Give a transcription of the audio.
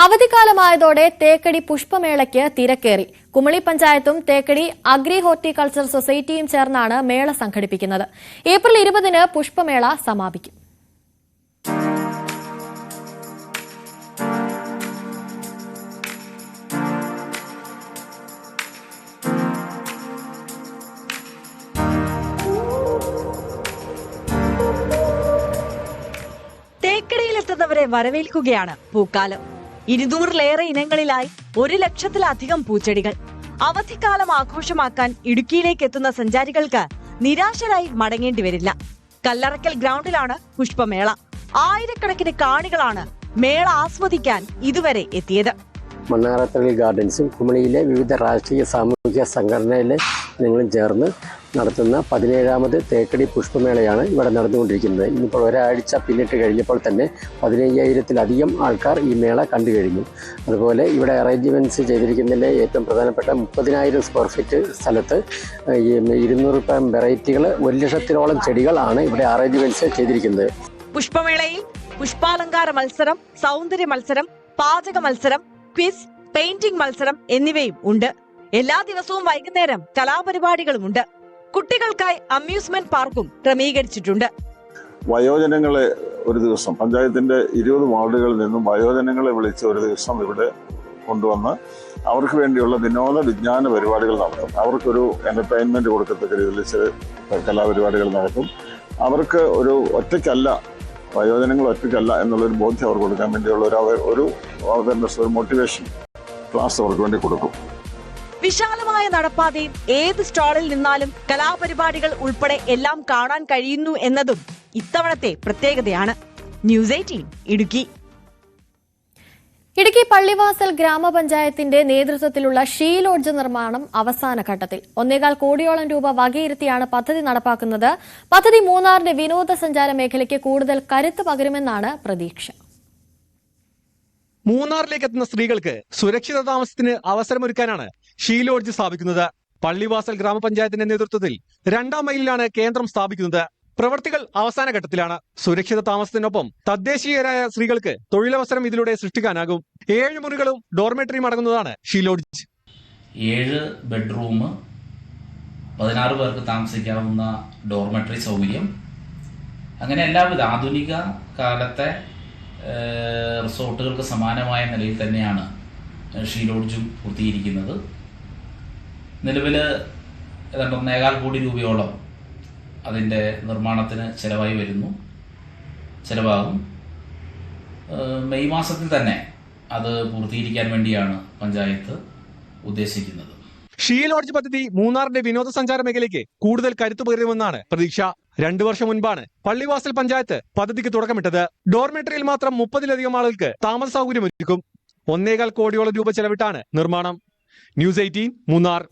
അവധിക്കാലമായതോടെ തേക്കടി പുഷ്പമേളയ്ക്ക് തിരക്കേറി. കുമളി പഞ്ചായത്തും Thekkady agri horticulture സൊസൈറ്റിയും ചേർന്നാണ് മേള സംഘടിപ്പിക്കുന്നത്. ഏപ്രിൽ 20-ന് പുഷ്പമേള സമാപിക്കും. തേക്കടിയിലെത്തുന്നവരെ വരവേൽക്കുകയാണ് പൂക്കാലം. 200-ലേറെ ഇനങ്ങളിലായി 1 ലക്ഷത്തിലധികം പൂച്ചെടികൾ. അവധിക്കാലം ആഘോഷമാക്കാൻ ഇടുക്കിയിലേക്ക് എത്തുന്ന സഞ്ചാരികൾക്ക് നിരാശരായി മടങ്ങേണ്ടി വരില്ല. കല്ലറക്കൽ ഗ്രൗണ്ടിലാണ് പുഷ്പമേള. ആയിരക്കണക്കിന് കാണികളാണ് മേള ആസ്വദിക്കാൻ ഇതുവരെ എത്തിയത്. മണ്ണാറത്തറയിൽ ഗാർഡൻസും കുമളിയിലെ വിവിധ രാഷ്ട്രീയ സാമൂഹിക സംഘടനയിലെ ജനങ്ങളും ചേർന്ന് നടത്തുന്ന 17ാമത് തേക്കടി പുഷ്പമേളയാണ് ഇവിടെ നടന്നുകൊണ്ടിരിക്കുന്നത്. ഇന്നിപ്പോൾ ഒരാഴ്ച പിന്നിട്ട് കഴിഞ്ഞപ്പോൾ തന്നെ 15,000-ത്തിലധികം ആൾക്കാർ ഈ മേള കണ്ടു കഴിഞ്ഞു. അതുപോലെ ഇവിടെ അറേഞ്ച്മെൻറ്റ്സ് ചെയ്തിരിക്കുന്നതിലെ ഏറ്റവും പ്രധാനപ്പെട്ട 30,000 സ്ക്വയർ ഫീറ്റ് സ്ഥലത്ത് 200 വെറൈറ്റികൾ 1 ലക്ഷത്തിലോളം ചെടികളാണ് ഇവിടെ അറേഞ്ച്മെൻറ്റ്സ് ചെയ്തിരിക്കുന്നത്. പുഷ്പമേളയിൽ പുഷ്പാലങ്കാര മത്സരം, സൗന്ദര്യ മത്സരം, പാചക മത്സരം, ക്വിസ്, പെയിന്റിംഗ് മത്സരം എന്നിവയും ഉണ്ട്. എല്ലാ ദിവസവും വൈകുന്നേരം കലാപരിപാടികളുമുണ്ട്. കുട്ടികൾക്കായി അമ്യൂസ്മെന്റ് പാർക്കും ക്രമീകരിച്ചിട്ടുണ്ട്. വയോജനങ്ങളെ ഒരു ദിവസം പഞ്ചായത്തിന്റെ 20 വാർഡുകളിൽ നിന്നും വയോജനങ്ങളെ വിളിച്ച് ഒരു ദിവസം ഇവിടെ കൊണ്ടുവന്ന് അവർക്ക് വേണ്ടിയുള്ള വിനോദ വിജ്ഞാന പരിപാടികൾ നടത്തും. അവർക്കൊരു എന്റർടൈൻമെന്റ് കൊടുക്കത്തക്ക രീതിയിൽ കലാപരിപാടികൾ നടക്കും. അവർക്ക് ഒരു ഒറ്റയ്ക്കല്ല, വയോജനങ്ങൾ ഒറ്റയ്ക്കല്ല എന്നുള്ളൊരു ബോധ്യം അവർക്ക് കൊടുക്കാൻ വേണ്ടിയുള്ള ഒരു അവയർനെസ്, ഒരു മോട്ടിവേഷൻ ക്ലാസ് അവർക്ക് വേണ്ടി കൊടുക്കും. വിശാലമായ നടപ്പാതയിൽ ഏത് സ്റ്റാളിൽ നിന്നാലും കലാപരിപാടികൾ ഉൾപ്പെടെ എല്ലാം കാണാൻ കഴിയുന്നു എന്നതും ഇത്തവണത്തെ പ്രത്യേകതയാണ്. ന്യൂസ് 18 ഇടുക്കി. ഇടുക്കി പള്ളിവാസൽ ഗ്രാമപഞ്ചായത്തിന്റെ നേതൃത്വത്തിലുള്ള ഷീ ലോഡ്ജ് നിർമ്മാണം അവസാന ഘട്ടത്തിൽ. 1.25 കോടിയോളം രൂപ വകയിരുത്തിയാണ് പദ്ധതി നടപ്പാക്കുന്നത്. പദ്ധതി മൂന്നാറിന്റെ വിനോദസഞ്ചാര മേഖലയ്ക്ക് കൂടുതൽ കരുത്ത് പകരുമെന്നാണ് പ്രതീക്ഷ. മൂന്നാറിലേക്ക് എത്തുന്ന സ്ത്രീകൾക്ക് സുരക്ഷിത താമസത്തിന് അവസരമൊരുക്കാനാണ് ഷീ ലോഡ്ജ് സ്ഥാപിക്കുന്നത്. പള്ളിവാസൽ ഗ്രാമപഞ്ചായത്തിന്റെ നേതൃത്വത്തിൽ 2ാം മൈലിലാണ് കേന്ദ്രം സ്ഥാപിക്കുന്നത്. പ്രവൃത്തികൾ അവസാന ഘട്ടത്തിലാണ്. സുരക്ഷിത താമസത്തിനൊപ്പം തദ്ദേശീയരായ സ്ത്രീകൾക്ക് തൊഴിലവസരം ഇതിലൂടെ സൃഷ്ടിക്കാനാകും. 7 മുറികളും ഡോർമെറ്ററിയും അടങ്ങുന്നതാണ് ഷീ ലോഡ്ജ്. 7 ബെഡ്റൂം, 16 പേർക്ക് താമസിക്കാവുന്ന ഡോർമെറ്ററി സൗകര്യം, അങ്ങനെ എല്ലാവിധ ആധുനിക കാലത്തെ റിസോർട്ടുകൾക്ക് സമാനമായ നിലയിൽ തന്നെയാണ് ഷീ ലോഡ്ജും പൂർത്തീകരിക്കുന്നത്. നിലവിൽ 1.25 കോടി രൂപയോളം അതിൻ്റെ നിർമ്മാണത്തിന് ചിലവാകും. മെയ് മാസത്തിൽ തന്നെ അത് പൂർത്തീകരിക്കാൻ വേണ്ടിയാണ് പഞ്ചായത്ത് ഉദ്ദേശിക്കുന്നത്. ഷീ ലോഡ്ജ് പദ്ധതി മൂന്നാറിന്റെ വിനോദസഞ്ചാര മേഖലയ്ക്ക് കൂടുതൽ കരുത്തു പകരുമെന്നാണ് പ്രതീക്ഷ. 2 വർഷം മുൻപാണ് പള്ളിവാസൽ പഞ്ചായത്ത് പദ്ധതിക്ക് തുടക്കമിട്ടത്. ഡോർമെറ്ററിയിൽ മാത്രം 30-ലധികം ആളുകൾക്ക് താമസ സൗകര്യമൊരുക്കും. 1.25 കോടിയോളം രൂപ ചെലവിട്ടാണ് നിർമ്മാണം. ന്യൂസ് 18 മൂന്നാർ.